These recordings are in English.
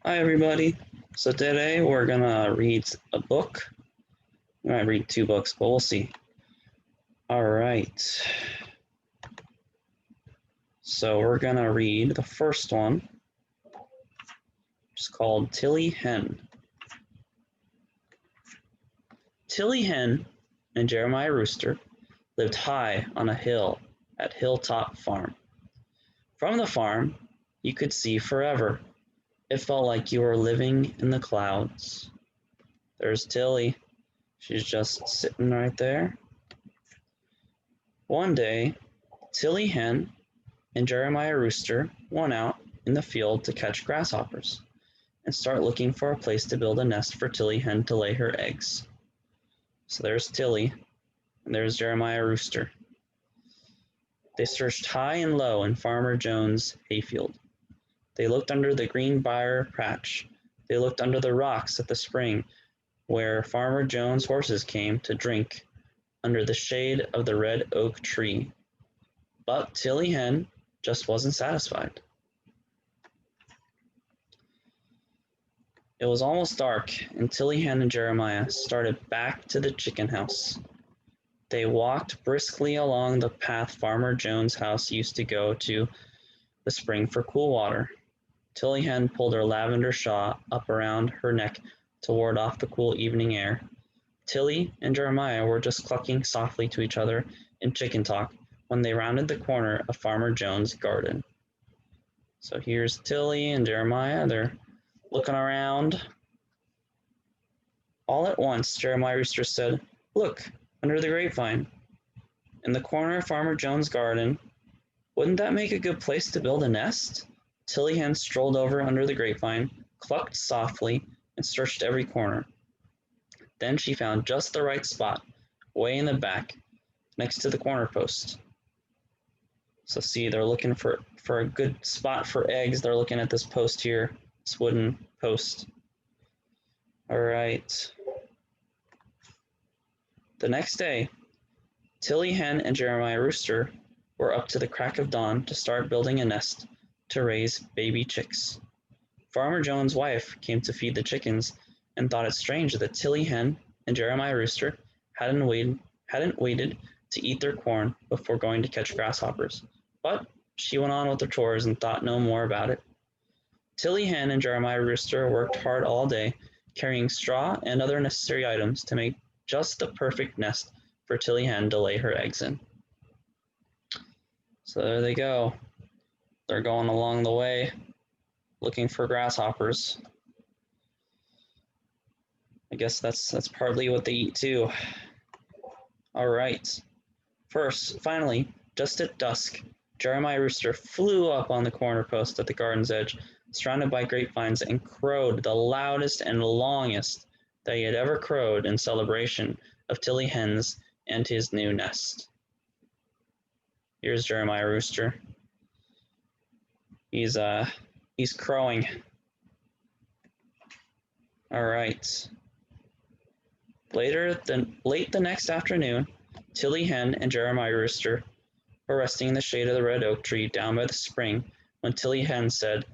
Hi, everybody. So today we're gonna read a book. We might read two books, but we'll see. All right. So we're gonna read the first one. It's called Tilly Hen. Tilly Hen and Jeremiah Rooster lived high on a hill at Hilltop Farm. From the farm, you could see forever. It felt like you were living in the clouds. There's Tilly. She's just sitting right there. One day, Tilly Hen and Jeremiah Rooster went out in the field to catch grasshoppers and start looking for a place to build a nest for Tilly Hen to lay her eggs. So there's Tilly, and there's Jeremiah Rooster. They searched high and low in Farmer Jones' hayfield. They looked under the green briar patch. They looked under the rocks at the spring where Farmer Jones' horses came to drink under the shade of the red oak tree. But Tilly Hen just wasn't satisfied. It was almost dark, and Tilly Hen and Jeremiah started back to the chicken house. They walked briskly along the path Farmer Jones' house used to go to the spring for cool water. Tilly Hen pulled her lavender shawl up around her neck to ward off the cool evening air. Tilly and Jeremiah were just clucking softly to each other in chicken talk when they rounded the corner of Farmer Jones' garden. So here's Tilly and Jeremiah. They're looking around. All at once, Jeremiah Rooster said, "Look, under the grapevine, in the corner of Farmer Jones' garden. Wouldn't that make a good place to build a nest?" Tilly Hen strolled over under the grapevine, clucked softly, and searched every corner. Then she found just the right spot, way in the back, next to the corner post. So see, they're looking for a good spot for eggs. They're looking at this post here, this wooden post. All right. The next day, Tilly Hen and Jeremiah Rooster were up to the crack of dawn to start building a nest to raise baby chicks. Farmer Jones' wife came to feed the chickens and thought it strange that Tilly Hen and Jeremiah Rooster hadn't waited to eat their corn before going to catch grasshoppers. But she went on with her chores and thought no more about it. Tilly Hen and Jeremiah Rooster worked hard all day, carrying straw and other necessary items to make just the perfect nest for Tilly Hen to lay her eggs in. So there they go. They're going along the way, looking for grasshoppers. I guess that's partly what they eat too. All right. Finally, just at dusk, Jeremiah Rooster flew up on the corner post at the garden's edge, surrounded by grapevines, and crowed the loudest and longest that he had ever crowed in celebration of Tilly Hen's and his new nest. Here's Jeremiah Rooster. He's crowing. All right. Late the next afternoon, Tilly Hen and Jeremiah Rooster were resting in the shade of the red oak tree down by the spring when Tilly Hen said,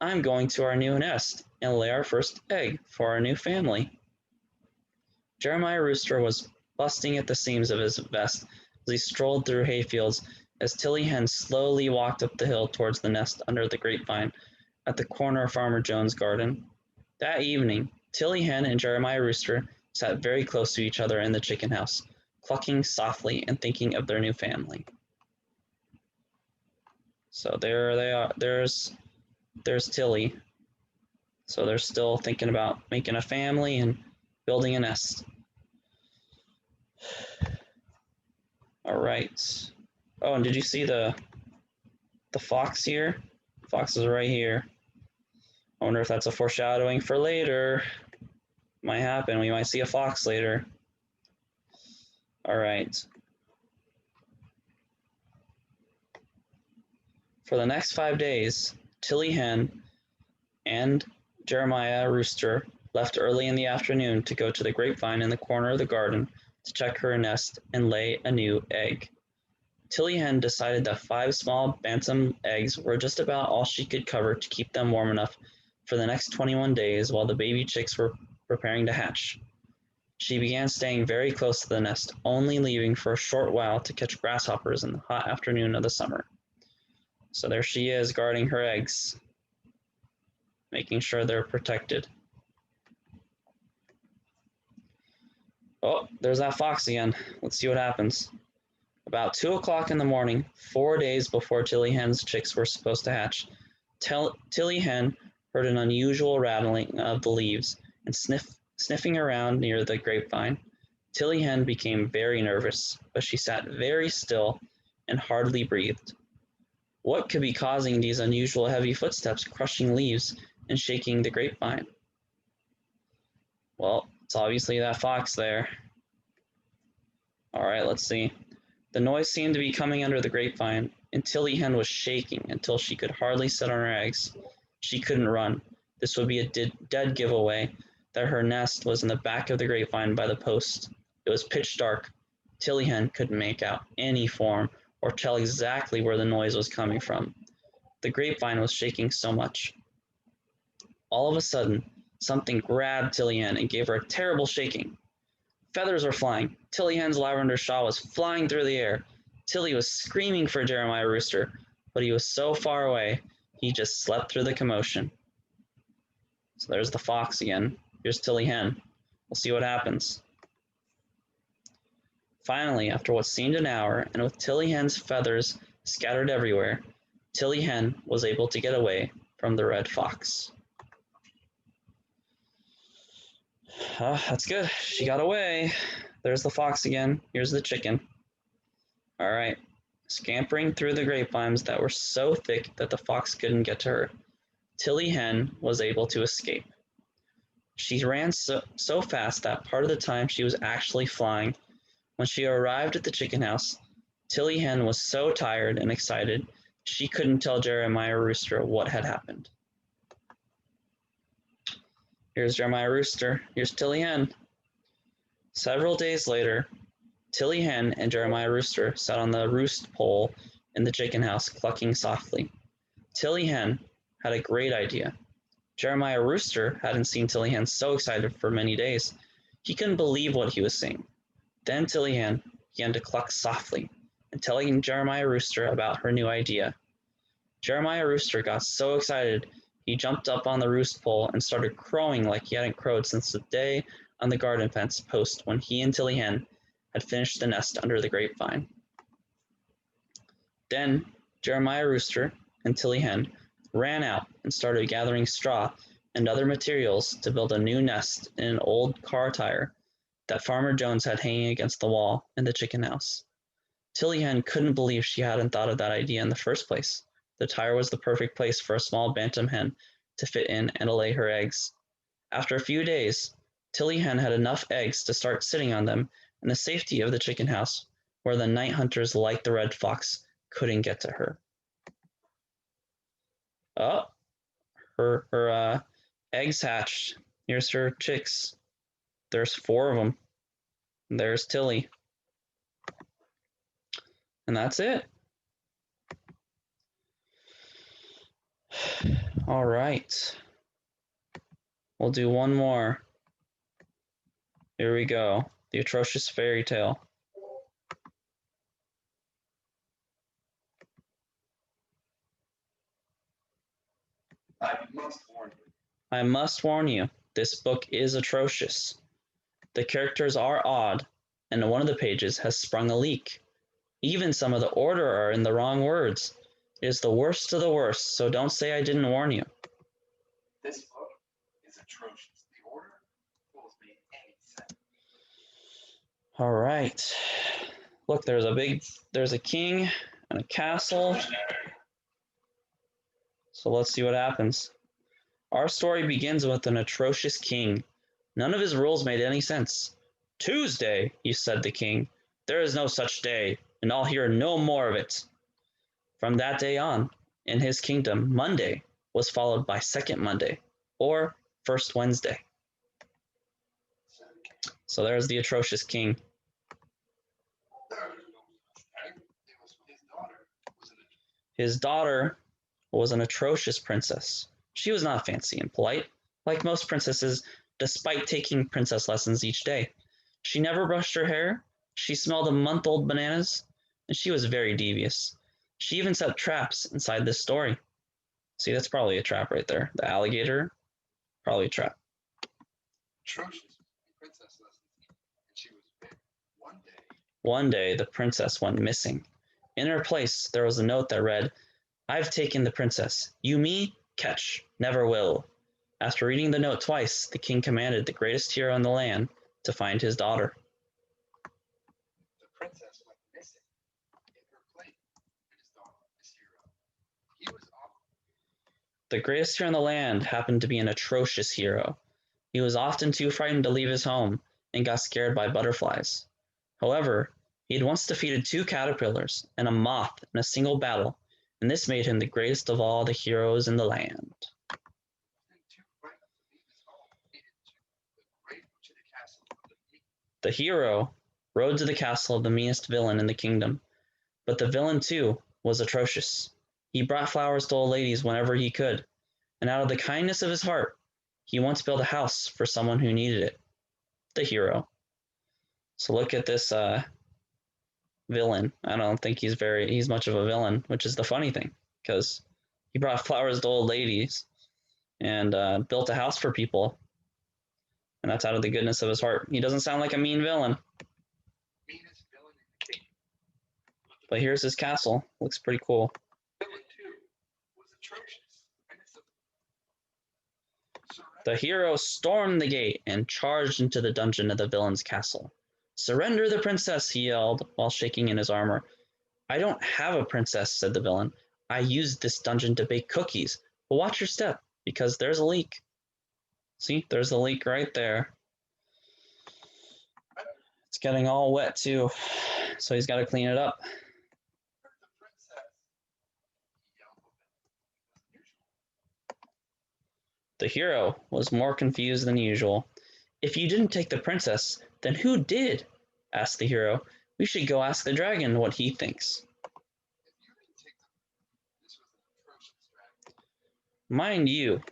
"I'm going to our new nest and lay our first egg for our new family." Jeremiah Rooster was busting at the seams of his vest as he strolled through hayfields as Tilly Hen slowly walked up the hill towards the nest under the grapevine at the corner of Farmer Jones' garden. That evening, Tilly Hen and Jeremiah Rooster sat very close to each other in the chicken house, clucking softly and thinking of their new family. So there they are. There's Tilly. So they're still thinking about making a family and building a nest. All right. Oh, and did you see the fox here? The fox is right here. I wonder if that's a foreshadowing for later. Might happen. We might see a fox later. All right. For the next 5 days, Tilly Hen and Jeremiah Rooster left early in the afternoon to go to the grapevine in the corner of the garden to check her nest and lay a new egg. Tilly Hen decided that 5 small bantam eggs were just about all she could cover to keep them warm enough for the next 21 days while the baby chicks were preparing to hatch. She began staying very close to the nest, only leaving for a short while to catch grasshoppers in the hot afternoon of the summer. So there she is, guarding her eggs, making sure they're protected. Oh, there's that fox again. Let's see what happens. About 2 o'clock in the morning, 4 days before Tilly Hen's chicks were supposed to hatch, Tilly Hen heard an unusual rattling of the leaves and sniffing around near the grapevine. Tilly Hen became very nervous, but she sat very still and hardly breathed. What could be causing these unusual heavy footsteps crushing leaves and shaking the grapevine? Well, it's obviously that fox there. All right, let's see. The noise seemed to be coming under the grapevine, and Tilly Hen was shaking until she could hardly sit on her eggs. She couldn't run. This would be a dead giveaway that her nest was in the back of the grapevine by the post. It was pitch dark. Tilly Hen couldn't make out any form or tell exactly where the noise was coming from. The grapevine was shaking so much. All of a sudden, something grabbed Tilly Hen and gave her a terrible shaking. Feathers were flying. Tilly Hen's lavender shawl was flying through the air. Tilly was screaming for Jeremiah Rooster, but he was so far away, he just slept through the commotion. So there's the fox again. Here's Tilly Hen. We'll see what happens. Finally, after what seemed an hour, and with Tilly Hen's feathers scattered everywhere, Tilly Hen was able to get away from the red fox. That's good. She got away. There's the fox again. Here's the chicken. All right. Scampering through the grapevines that were so thick that the fox couldn't get to her, Tilly Hen was able to escape. She ran so fast that part of the time she was actually flying. When she arrived at the chicken house, Tilly Hen was so tired and excited she couldn't tell Jeremiah Rooster what had happened. Here's Jeremiah Rooster. Here's Tilly Hen. Several days later, Tilly Hen and Jeremiah Rooster sat on the roost pole in the chicken house, clucking softly. Tilly Hen had a great idea. Jeremiah Rooster hadn't seen Tilly Hen so excited for many days. He couldn't believe what he was seeing. Then Tilly Hen began to cluck softly and telling Jeremiah Rooster about her new idea. Jeremiah Rooster got so excited he jumped up on the roost pole and started crowing like he hadn't crowed since the day on the garden fence post when he and Tilly Hen had finished the nest under the grapevine. Then Jeremiah Rooster and Tilly Hen ran out and started gathering straw and other materials to build a new nest in an old car tire that Farmer Jones had hanging against the wall in the chicken house. Tilly Hen couldn't believe she hadn't thought of that idea in the first place. The tire was the perfect place for a small bantam hen to fit in and to lay her eggs. After a few days, Tilly Hen had enough eggs to start sitting on them in the safety of the chicken house, where the night hunters like the red fox couldn't get to her. Oh, her eggs hatched. Here's her chicks. There's 4 of them. There's Tilly. And that's it. All right. We'll do one more. Here we go. The Atrocious Fairy Tale. I must warn you, this book is atrocious. The characters are odd, and one of the pages has sprung a leak. Even some of the order are in the wrong words. It is the worst of the worst, so don't say I didn't warn you. This book is atrocious. The order fools me any second. All right. Look, there's a king and a castle. So let's see what happens. Our story begins with an atrocious king. None of his rules made any sense. Tuesday, said the king. There is no such day, and I'll hear no more of it. From that day on, in his kingdom, Monday was followed by Second Monday, or First Wednesday. So there's the atrocious king. His daughter was an atrocious princess. She was not fancy and polite, like most princesses, despite taking princess lessons each day. She never brushed her hair, she smelled a month-old bananas, and she was very devious. She even set traps inside this story. See, that's probably a trap right there. The alligator, probably a trap. Atrocious princess lessons, and she was bit. One day, the princess went missing. In her place, there was a note that read, "I've taken the princess. You me, catch, never will." After reading the note twice, the king commanded the greatest hero in the land to find his daughter. The princess went missing. In her place, his daughter, this hero. He was awful. The greatest hero in the land happened to be an atrocious hero. He was often too frightened to leave his home and got scared by butterflies. However, he had once defeated 2 caterpillars and a moth in a single battle, and this made him the greatest of all the heroes in the land. The hero rode to the castle of the meanest villain in the kingdom, but the villain, too, was atrocious. He brought flowers to old ladies whenever he could, and out of the kindness of his heart, he once built a house for someone who needed it. The hero. So look at this villain. I don't think he's much of a villain, which is the funny thing, because he brought flowers to old ladies and built a house for people, and that's out of the goodness of his heart. He doesn't sound like a mean villain. Meanest villain in the kingdom. But here's his castle. Looks pretty cool. Villain too was atrocious. The hero stormed the gate and charged into the dungeon of the villain's castle. "Surrender the princess," he yelled while shaking in his armor. "I don't have a princess," said the villain. "I used this dungeon to bake cookies. But watch your step, because there's a leak." See, there's a leak right there. It's getting all wet too, so he's got to clean it up. The hero was more confused than usual. "If you didn't take the princess, then who did?" asked the hero. "We should go ask the dragon what he thinks." Mind you,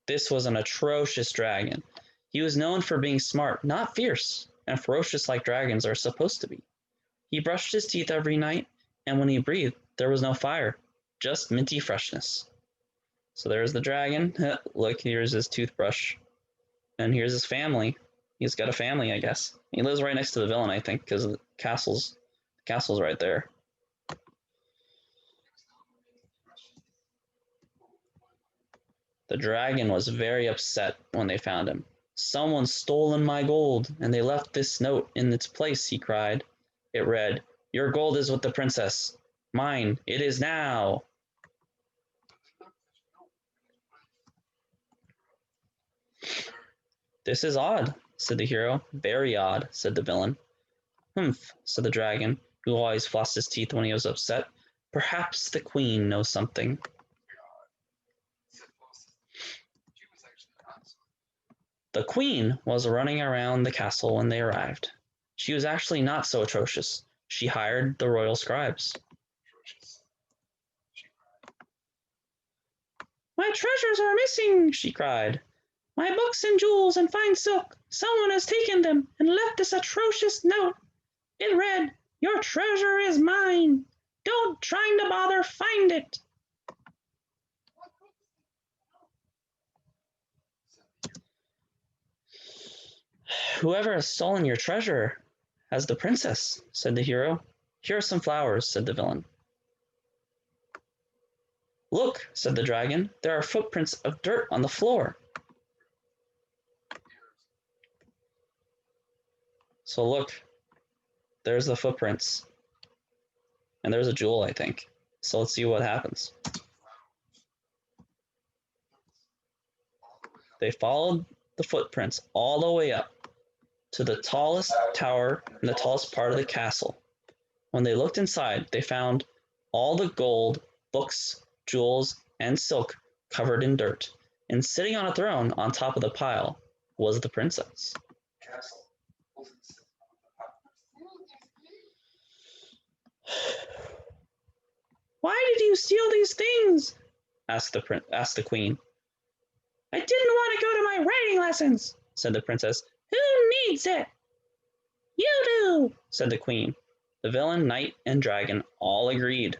this was an atrocious dragon. He was known for being smart, not fierce, and ferocious like dragons are supposed to be. He brushed his teeth every night, and when he breathed, there was no fire, just minty freshness. So there's the dragon. Look, here's his toothbrush. And here's his family. He's got a family, I guess. He lives right next to the villain, I think, because the castle's right there. The dragon was very upset when they found him. "Someone's stolen my gold, and they left this note in its place," he cried. It read, "Your gold is with the princess. Mine, it is now." "This is odd," said the hero. "Very odd," said the villain. "Humph," said the dragon, who always flossed his teeth when he was upset. "Perhaps the queen knows something." The queen was running around the castle when they arrived. She was actually not so atrocious. She hired the royal scribes. "My treasures are missing," she cried. "My books and jewels and fine silk. Someone has taken them and left this atrocious note. It read, 'Your treasure is mine. Don't try to bother find it.'" "Whoever has stolen your treasure has the princess," said the hero. "Here are some flowers," said the villain. "Look," said the dragon, "there are footprints of dirt on the floor." So look, there's the footprints. And there's a jewel, I think. So let's see what happens. They followed the footprints all the way up to the tallest tower in the tallest part of the castle. When they looked inside, they found all the gold, books, jewels, and silk covered in dirt. And sitting on a throne on top of the pile was the princess. "Why did you steal these things?" asked the queen. I didn't want to go to my writing lessons, said the princess. Who needs it? You do, said the queen. The villain, knight, and dragon all agreed.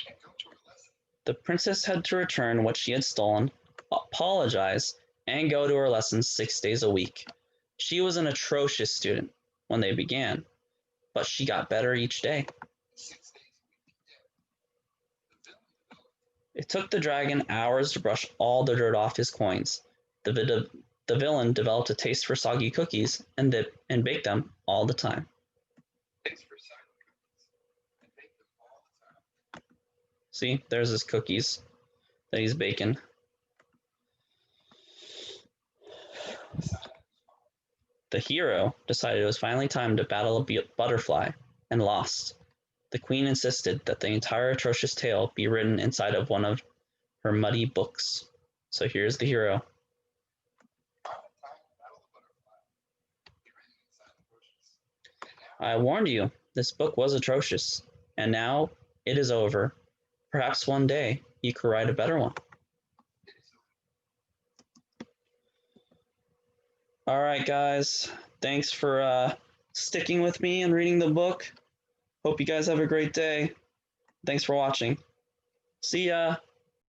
And go to her lesson. The princess had to return what she had stolen, apologize, and go to her lessons 6 days a week. She was an atrocious student when they began, but she got better each day. 6 days a week. Yeah. The villain developed. It took the dragon hours to brush all the dirt off his coins. The villain developed a taste for soggy cookies and baked them all the time. Thanks for silent cookies. And bake them all the time. See, there's his cookies that he's baking. The hero decided it was finally time to battle a butterfly and lost. The queen insisted that the entire atrocious tale be written inside of one of her muddy books. So here's the hero. I warned you, this book was atrocious, and now it is over. Perhaps one day you could write a better one. All right, guys. Thanks for sticking with me and reading the book. Hope you guys have a great day. Thanks for watching. See ya.